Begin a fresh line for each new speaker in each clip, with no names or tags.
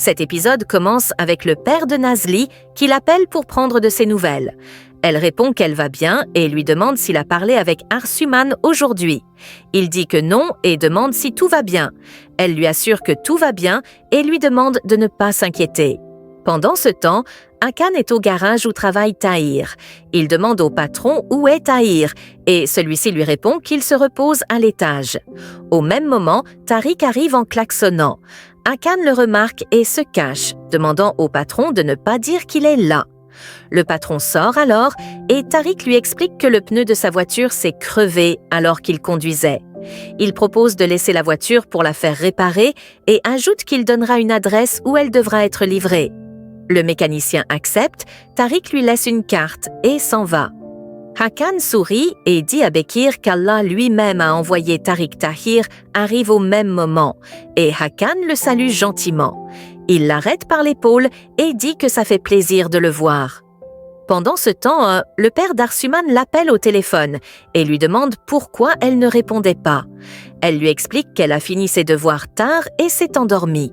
Cet épisode commence avec le père de Nazli qui l'appelle pour prendre de ses nouvelles. Elle répond qu'elle va bien et lui demande s'il a parlé avec Arsuman aujourd'hui. Il dit que non et demande si tout va bien. Elle lui assure que tout va bien et lui demande de ne pas s'inquiéter. Pendant ce temps, Hakan est au garage où travaille Tahir. Il demande au patron où est Tahir et celui-ci lui répond qu'il se repose à l'étage. Au même moment, Tariq arrive en klaxonnant. Hakan le remarque et se cache, demandant au patron de ne pas dire qu'il est là. Le patron sort alors et Tariq lui explique que le pneu de sa voiture s'est crevé alors qu'il conduisait. Il propose de laisser la voiture pour la faire réparer et ajoute qu'il donnera une adresse où elle devra être livrée. Le mécanicien accepte, Tariq lui laisse une carte et s'en va. Hakan sourit et dit à Bekir qu'Allah lui-même a envoyé Tariq Tahir arrive au même moment et Hakan le salue gentiment. Il l'arrête par l'épaule et dit que ça fait plaisir de le voir. Pendant ce temps, le père d'Arsuman l'appelle au téléphone et lui demande pourquoi elle ne répondait pas. Elle lui explique qu'elle a fini ses devoirs tard et s'est endormie.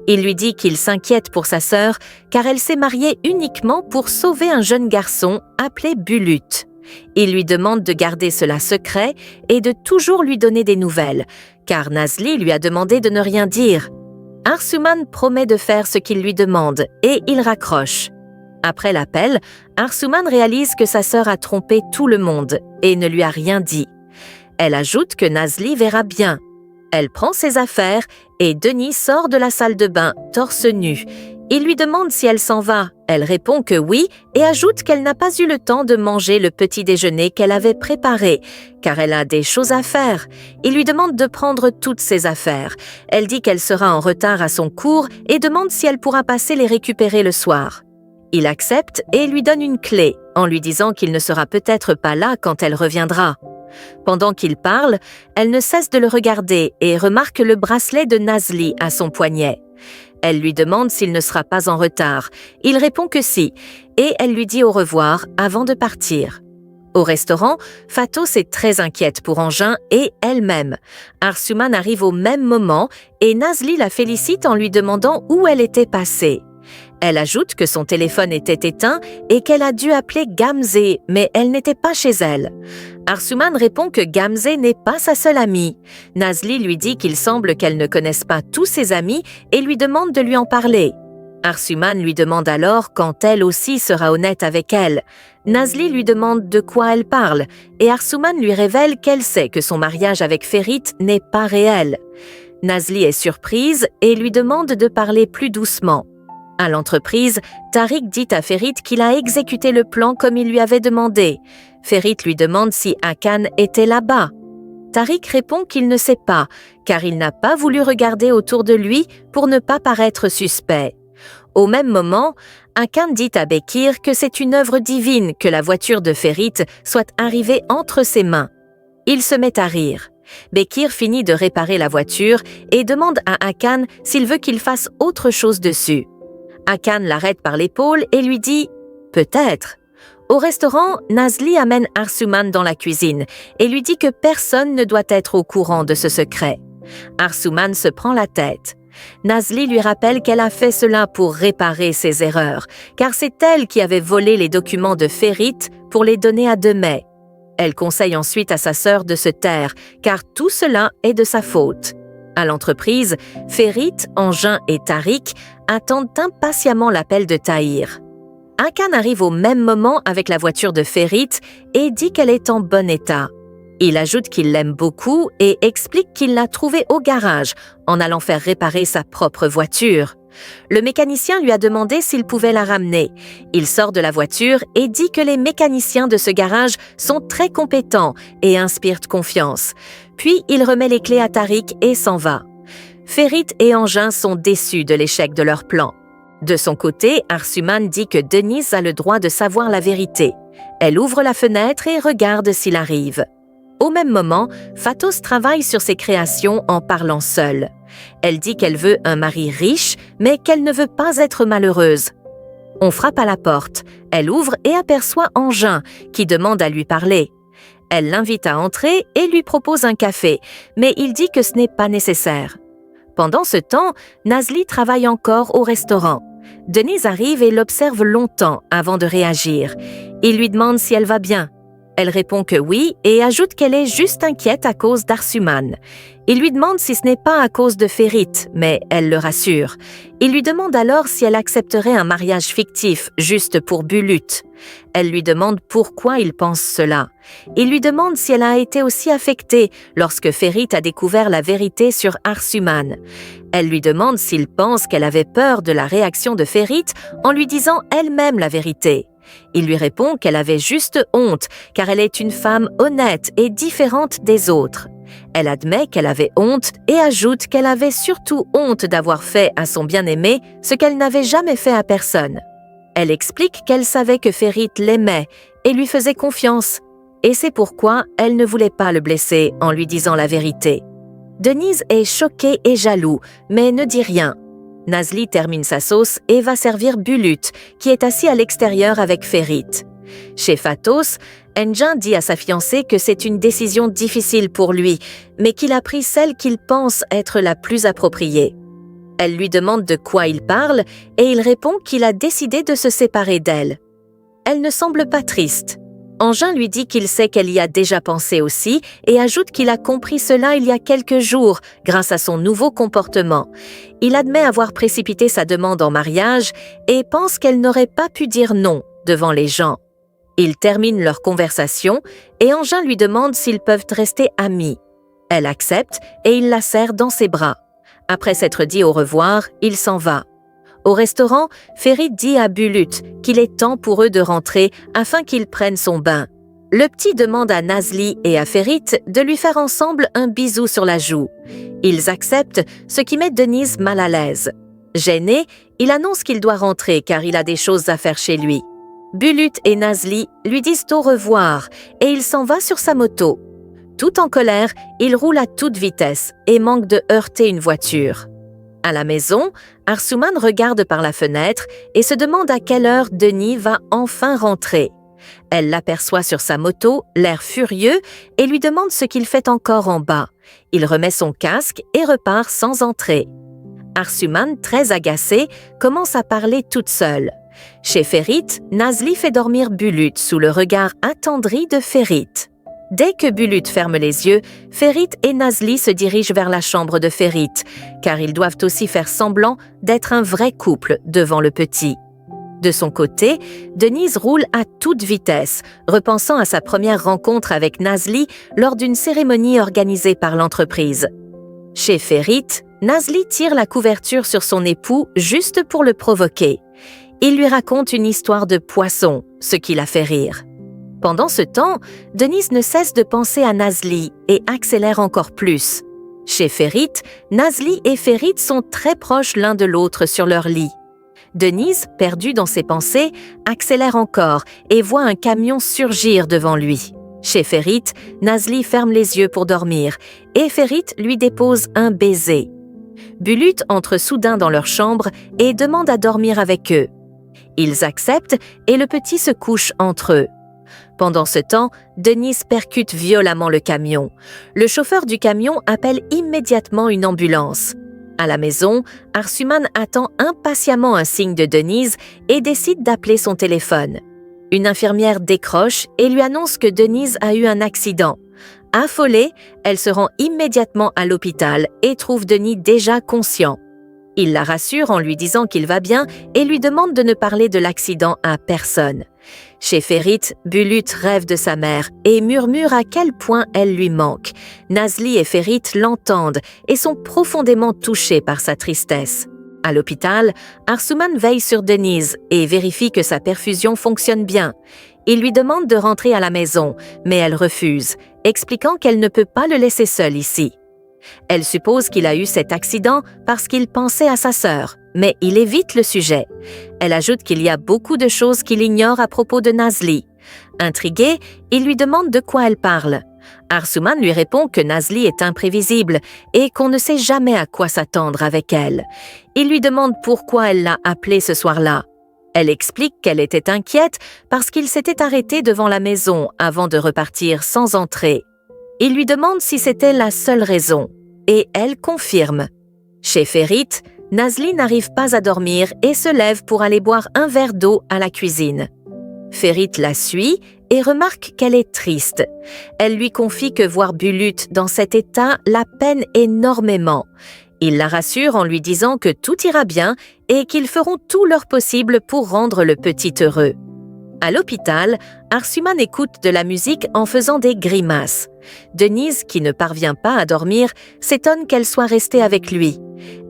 Il lui dit qu'il s'inquiète pour sa sœur car elle s'est mariée uniquement pour sauver un jeune garçon appelé Bulut. Il lui demande de garder cela secret et de toujours lui donner des nouvelles, car Nazli lui a demandé de ne rien dire. Arsuman promet de faire ce qu'il lui demande et il raccroche. Après l'appel, Arsuman réalise que sa sœur a trompé tout le monde et ne lui a rien dit. Elle ajoute que Nazli verra bien. Elle prend ses affaires et Denis sort de la salle de bain, torse nu. Il lui demande si elle s'en va. Elle répond que oui et ajoute qu'elle n'a pas eu le temps de manger le petit déjeuner qu'elle avait préparé, car elle a des choses à faire. Il lui demande de prendre toutes ses affaires. Elle dit qu'elle sera en retard à son cours et demande si elle pourra passer les récupérer le soir. Il accepte et lui donne une clé, en lui disant qu'il ne sera peut-être pas là quand elle reviendra. Pendant qu'il parle, elle ne cesse de le regarder et remarque le bracelet de Nazli à son poignet. Elle lui demande s'il ne sera pas en retard. Il répond que si, et elle lui dit au revoir avant de partir. Au restaurant, Fatos est très inquiète pour Engin et elle-même. Arsuman arrive au même moment et Nazli la félicite en lui demandant où elle était passée. Elle ajoute que son téléphone était éteint et qu'elle a dû appeler Gamze, mais elle n'était pas chez elle. Arsuman répond que Gamze n'est pas sa seule amie. Nazli lui dit qu'il semble qu'elle ne connaisse pas tous ses amis et lui demande de lui en parler. Arsuman lui demande alors quand elle aussi sera honnête avec elle. Nazli lui demande de quoi elle parle et Arsuman lui révèle qu'elle sait que son mariage avec Ferit n'est pas réel. Nazli est surprise et lui demande de parler plus doucement. À l'entreprise, Tariq dit à Ferit qu'il a exécuté le plan comme il lui avait demandé. Ferit lui demande si Hakan était là-bas. Tariq répond qu'il ne sait pas, car il n'a pas voulu regarder autour de lui pour ne pas paraître suspect. Au même moment, Hakan dit à Bekir que c'est une œuvre divine que la voiture de Ferit soit arrivée entre ses mains. Il se met à rire. Bekir finit de réparer la voiture et demande à Hakan s'il veut qu'il fasse autre chose dessus. Hakan l'arrête par l'épaule et lui dit « Peut-être ». Au restaurant, Nazli amène Arsuman dans la cuisine et lui dit que personne ne doit être au courant de ce secret. Arsuman se prend la tête. Nazli lui rappelle qu'elle a fait cela pour réparer ses erreurs, car c'est elle qui avait volé les documents de Ferit pour les donner à Demey. Elle conseille ensuite à sa sœur de se taire, car tout cela est de sa faute. À l'entreprise, Ferit, Engin et Tariq attendent impatiemment l'appel de Tahir. Hakan arrive au même moment avec la voiture de Ferit et dit qu'elle est en bon état. Il ajoute qu'il l'aime beaucoup et explique qu'il l'a trouvée au garage en allant faire réparer sa propre voiture. Le mécanicien lui a demandé s'il pouvait la ramener. Il sort de la voiture et dit que les mécaniciens de ce garage sont très compétents et inspirent confiance. Puis il remet les clés à Tariq et s'en va. Ferit et Engin sont déçus de l'échec de leur plan. De son côté, Arsuman dit que Denise a le droit de savoir la vérité. Elle ouvre la fenêtre et regarde s'il arrive. Au même moment, Fatos travaille sur ses créations en parlant seule. Elle dit qu'elle veut un mari riche, mais qu'elle ne veut pas être malheureuse. On frappe à la porte. Elle ouvre et aperçoit Engin, qui demande à lui parler. Elle l'invite à entrer et lui propose un café, mais il dit que ce n'est pas nécessaire. Pendant ce temps, Nazli travaille encore au restaurant. Denise arrive et l'observe longtemps avant de réagir. Il lui demande si elle va bien. Elle répond que oui et ajoute qu'elle est juste inquiète à cause d'Arsuman. Il lui demande si ce n'est pas à cause de Ferit, mais elle le rassure. Il lui demande alors si elle accepterait un mariage fictif juste pour Bulut. Elle lui demande pourquoi il pense cela. Il lui demande si elle a été aussi affectée lorsque Ferit a découvert la vérité sur Arsuman. Elle lui demande s'il pense qu'elle avait peur de la réaction de Ferit en lui disant elle-même la vérité. Il lui répond qu'elle avait juste honte, car elle est une femme honnête et différente des autres. Elle admet qu'elle avait honte et ajoute qu'elle avait surtout honte d'avoir fait à son bien-aimé ce qu'elle n'avait jamais fait à personne. Elle explique qu'elle savait que Ferit l'aimait et lui faisait confiance, et c'est pourquoi elle ne voulait pas le blesser en lui disant la vérité. Denise est choquée et jaloux, mais ne dit rien. Nazli termine sa sauce et va servir Bulut, qui est assis à l'extérieur avec Ferit. Chez Fatos, Engin dit à sa fiancée que c'est une décision difficile pour lui, mais qu'il a pris celle qu'il pense être la plus appropriée. Elle lui demande de quoi il parle et il répond qu'il a décidé de se séparer d'elle. Elle ne semble pas triste. Engin lui dit qu'il sait qu'elle y a déjà pensé aussi et ajoute qu'il a compris cela il y a quelques jours grâce à son nouveau comportement. Il admet avoir précipité sa demande en mariage et pense qu'elle n'aurait pas pu dire non devant les gens. Ils terminent leur conversation et Engin lui demande s'ils peuvent rester amis. Elle accepte et il la serre dans ses bras. Après s'être dit au revoir, il s'en va. Au restaurant, Ferit dit à Bulut qu'il est temps pour eux de rentrer afin qu'il prenne son bain. Le petit demande à Nazli et à Ferit de lui faire ensemble un bisou sur la joue. Ils acceptent, ce qui met Denise mal à l'aise. Gêné, il annonce qu'il doit rentrer car il a des choses à faire chez lui. Bulut et Nazli lui disent au revoir et il s'en va sur sa moto. Tout en colère, il roule à toute vitesse et manque de heurter une voiture. À la maison, Arsuman regarde par la fenêtre et se demande à quelle heure Denis va enfin rentrer. Elle l'aperçoit sur sa moto, l'air furieux, et lui demande ce qu'il fait encore en bas. Il remet son casque et repart sans entrer. Arsuman, très agacée, commence à parler toute seule. Chez Ferit, Nazli fait dormir Bulut sous le regard attendri de Ferit. Dès que Bulut ferme les yeux, Ferit et Nazli se dirigent vers la chambre de Ferit, car ils doivent aussi faire semblant d'être un vrai couple devant le petit. De son côté, Denise roule à toute vitesse, repensant à sa première rencontre avec Nazli lors d'une cérémonie organisée par l'entreprise. Chez Ferit, Nazli tire la couverture sur son époux juste pour le provoquer. Il lui raconte une histoire de poisson, ce qui la fait rire. Pendant ce temps, Denise ne cesse de penser à Nazli et accélère encore plus. Chez Ferit, Nazli et Ferit sont très proches l'un de l'autre sur leur lit. Denise, perdue dans ses pensées, accélère encore et voit un camion surgir devant lui. Chez Ferit, Nazli ferme les yeux pour dormir et Ferit lui dépose un baiser. Bulut entre soudain dans leur chambre et demande à dormir avec eux. Ils acceptent et le petit se couche entre eux. Pendant ce temps, Denise percute violemment le camion. Le chauffeur du camion appelle immédiatement une ambulance. À la maison, Arsuman attend impatiemment un signe de Denise et décide d'appeler son téléphone. Une infirmière décroche et lui annonce que Denise a eu un accident. Affolée, elle se rend immédiatement à l'hôpital et trouve Denis déjà conscient. Il la rassure en lui disant qu'il va bien et lui demande de ne parler de l'accident à personne. Chez Ferit, Bulut rêve de sa mère et murmure à quel point elle lui manque. Nazli et Ferit l'entendent et sont profondément touchés par sa tristesse. À l'hôpital, Arsuman veille sur Denise et vérifie que sa perfusion fonctionne bien. Il lui demande de rentrer à la maison, mais elle refuse, expliquant qu'elle ne peut pas le laisser seul ici. Elle suppose qu'il a eu cet accident parce qu'il pensait à sa sœur, mais il évite le sujet. Elle ajoute qu'il y a beaucoup de choses qu'il ignore à propos de Nazli. Intrigué, il lui demande de quoi elle parle. Arsuman lui répond que Nazli est imprévisible et qu'on ne sait jamais à quoi s'attendre avec elle. Il lui demande pourquoi elle l'a appelé ce soir-là. Elle explique qu'elle était inquiète parce qu'il s'était arrêté devant la maison avant de repartir sans entrer. Il lui demande si c'était la seule raison, et elle confirme. Chez Ferit, Nazli n'arrive pas à dormir et se lève pour aller boire un verre d'eau à la cuisine. Ferit la suit et remarque qu'elle est triste. Elle lui confie que voir Bulut dans cet état la peine énormément. Il la rassure en lui disant que tout ira bien et qu'ils feront tout leur possible pour rendre le petit heureux. À l'hôpital, Arsuman écoute de la musique en faisant des grimaces. Denise, qui ne parvient pas à dormir, s'étonne qu'elle soit restée avec lui.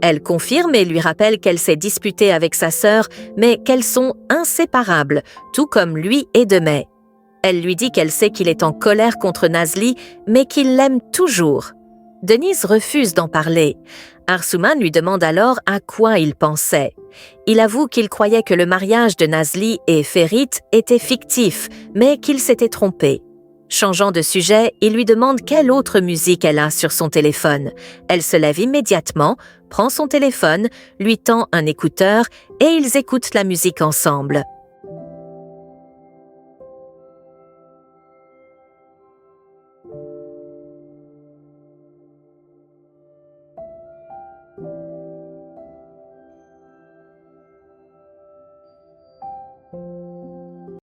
Elle confirme et lui rappelle qu'elle s'est disputée avec sa sœur, mais qu'elles sont inséparables, tout comme lui et Demey. Elle lui dit qu'elle sait qu'il est en colère contre Nazli, mais qu'il l'aime toujours. Denise refuse d'en parler. Arsuman lui demande alors à quoi il pensait. Il avoue qu'il croyait que le mariage de Nazli et Ferit était fictif, mais qu'il s'était trompé. Changeant de sujet, il lui demande quelle autre musique elle a sur son téléphone. Elle se lève immédiatement, prend son téléphone, lui tend un écouteur et ils écoutent la musique ensemble.